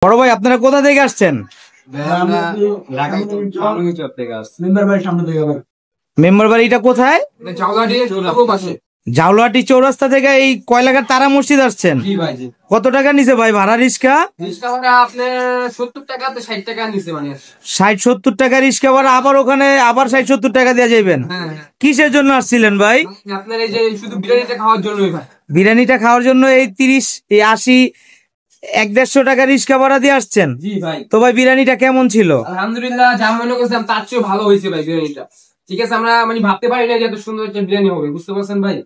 বড় ভাই আপনারা কোথা থেকে আসছেন? মেম্বার বাড়িটা কোথায়? জাউলাহাটি চৌরাস্তা থেকে এই কয়লাঘাট তারা মসজিদ আসছেন। কত টাকা নিছে ভাই ভাড়া রিক্সা? 60-70 টাকা রিক্সা ভাড়া, আবার ওখানে আবার 60-70 টাকা দিয়ে যাবেন। কিসের জন্য আসছিলেন ভাই? আপনার এই যে শুধু বিরিয়ানিটা খাওয়ার জন্য। বিরিয়ানিটা খাওয়ার জন্য এই 30-80 100-150 টাকা রিক্সা ভাড়া দিয়ে আসছেন। জি ভাই। তো ভাই বিরিয়ানিটা কেমন ছিল? আলহামদুলিল্লাহ, যা মনে করছিলাম তার চেয়েও ভালো হয়েছে ভাই বিরিয়ানিটা। ঠিক আছে, আমরা মানে ভাবতে পারি না যে এত সুন্দর একটা বিরিয়ানি হবে, বুঝতে পারছেন ভাই।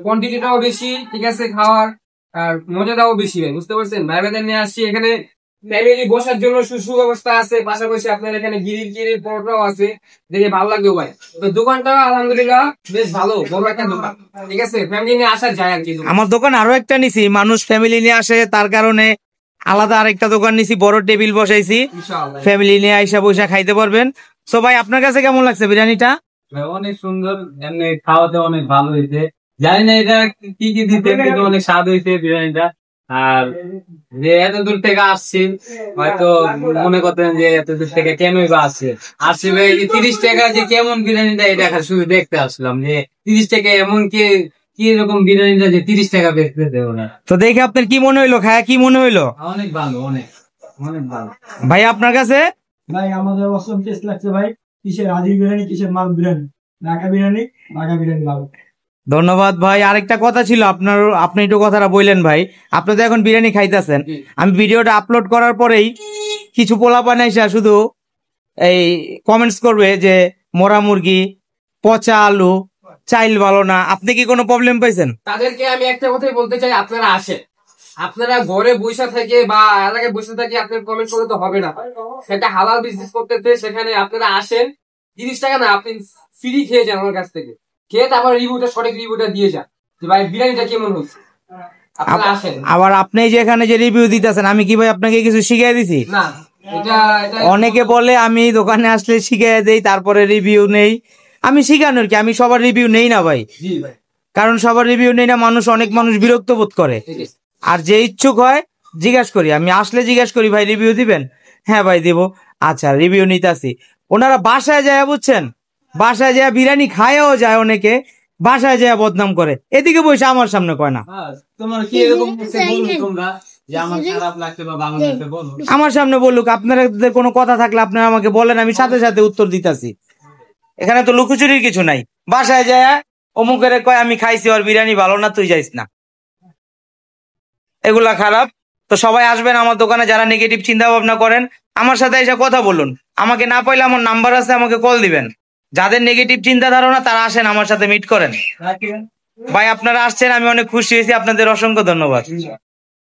কোয়ান্টিটিটাও বেশি, ঠিক আছে, খাওয়ার আর মজাটাও বেশি ভাই, বুঝতে পারছেন। ভাই ভাইদের নিয়ে আসছি এখানে, ফ্যামিলি বসার জন্য সুব্যবস্থা আছে, পাশাপাশি আপনার এখানে গিরিল পরোটাও আছে, দেখে ভালো লাগবে ভাই। তো দোকানটা আলহামদুলিল্লাহ বেশ ভালো, বড় একটা দোকান, ঠিক আছে, ফ্যামিলি নিয়ে আসা যায় আর কি। আমার দোকান আরো একটা নিছি, মানুষ ফ্যামিলি নিয়ে আসে, তার কারণে আলাদা আরেকটা দোকান নিছি, বড় টেবিল বসাইছি, ফ্যামিলি নিয়ে আইসা বসে খাইতে পারবেন। তো ভাই আপনার কাছে কেমন লাগছে বিরিয়ানিটা? অনেক সুন্দর, এমনি খাওয়াতে অনেক ভালো হয়েছে। জানি না এটা কি কি দিতে, কিন্তু অনেক স্বাদ হয়েছে বিরিয়ানিটা। আর যে এত দূর থেকে আসছি, হয়তো মনে করতেন যে এত দূর থেকে কেনই বা আসছে। আসছি ভাই 30 টাকা যে কেমন বিরিয়ানিটা, এটা শুধু দেখতে আসলাম যে 30 টাকা এমন কি রকম বিরিয়ানিটা যে 30 টাকা বেচতে দেবো না। তো দেখে আপনার কি মনে হইলো, খায়া কি মনে হইলো? অনেক ভালো, অনেক অনেক ভালো। ভাই আপনার কাছে? ভাই আমাদের অসম টেস্ট লাগছে ভাই। কিসের হাজির বিরিয়ানি, কিসের মাল বিরিয়ানি, ঢাকা বিরিয়ানি ভালো। ধন্যবাদ ভাই। আরেকটা কথা ছিল, আপনি একটু কথাটা বললেন ভাই। আপনি তো এখন বিরিয়ানি খাইতেছেন, আমি ভিডিওটা আপলোড করার পরেই কিছু পোলাপান এসে শুধু এই কমেন্টস করবে যে মরা মুরগি, পচা আলু, চাইল ভালো না। আপনি কি কোনো প্রবলেম পাইছেন? তাদেরকে আমি একটা কথাই বলতে চাই, আপনারা আসেন, আপনারা ঘরে বসে থেকে বা এলাকায় বসে থেকে আপনার কমেন্ট করলে তো হবে না। সেটা হালাল বিজনেস করতেছে, সেখানে আপনারা আসেন, 30 টাকা না, আপনি ফ্রি খেয়ে যান আমার কাছ থেকে, খেয়ে তারপর সঠিক রিভিউটা দিয়ে যান যে ভাই বিরিয়ানিটা কেমন হচ্ছে। আপনারা আসেন। আবার আপনি যে এখানে যে রিভিউ দিতেছেন, আমি কি ভাই আপনাকে কিছু শিখিয়ে দিছি? না, অনেকে বলে আমি দোকানে আসলে শিখিয়ে দেই, তারপরে রিভিউ নেই। আমি শিখানোর কি, আমি সবার রিভিউ নেই না ভাই, কারণ সবার রিভিউ নেই না, অনেক মানুষ বিরক্ত বোধ করে। আর যে ইচ্ছুক হয় জিজ্ঞাসা করি, আমি আসলে জিজ্ঞাসা করি ভাই রিভিউ দিবেন? হ্যাঁ ভাই দিব। আচ্ছা রিভিউ নিতে আসি। ওনারা বাসায় যায়, বুঝছেন, বাসায় যায় বিরিয়ানি খায়ও যায়, অনেকে বাসায় যায় বদনাম করে, এদিকে বসে আমার সামনে কয় না। তোমার কি এরকম তোমরা যে আমার খারাপ লাগছে বা ভালো লাগছে বলো, আমার সামনে বলুক। আপনাদের কোনো কথা থাকলে আপনারা আমাকে বলেন, আমি সাথে সাথে উত্তর দিতেছি। এখানে তো লুকোচুরির কিছু নাই। বাসায় যায় অমুকের কয় আমি খাইছি, আর বিরিয়ানি ভালো না, তুই যাইস না, এগুলা খারাপ। তো সবাই আসবেন আমার দোকানে, যারা নেগেটিভ চিন্তা ভাবনা করেন আমার সাথে এসে কথা বলুন। আমাকে না পাইলে আমার নাম্বার আছে, আমাকে কল দিবেন। যাদের নেগেটিভ চিন্তা ধারণা তারা আসেন আমার সাথে মিট করেন। ভাই আপনারা আসছেন, আমি অনেক খুশি হয়েছি, আপনাদের অসংখ্য ধন্যবাদ।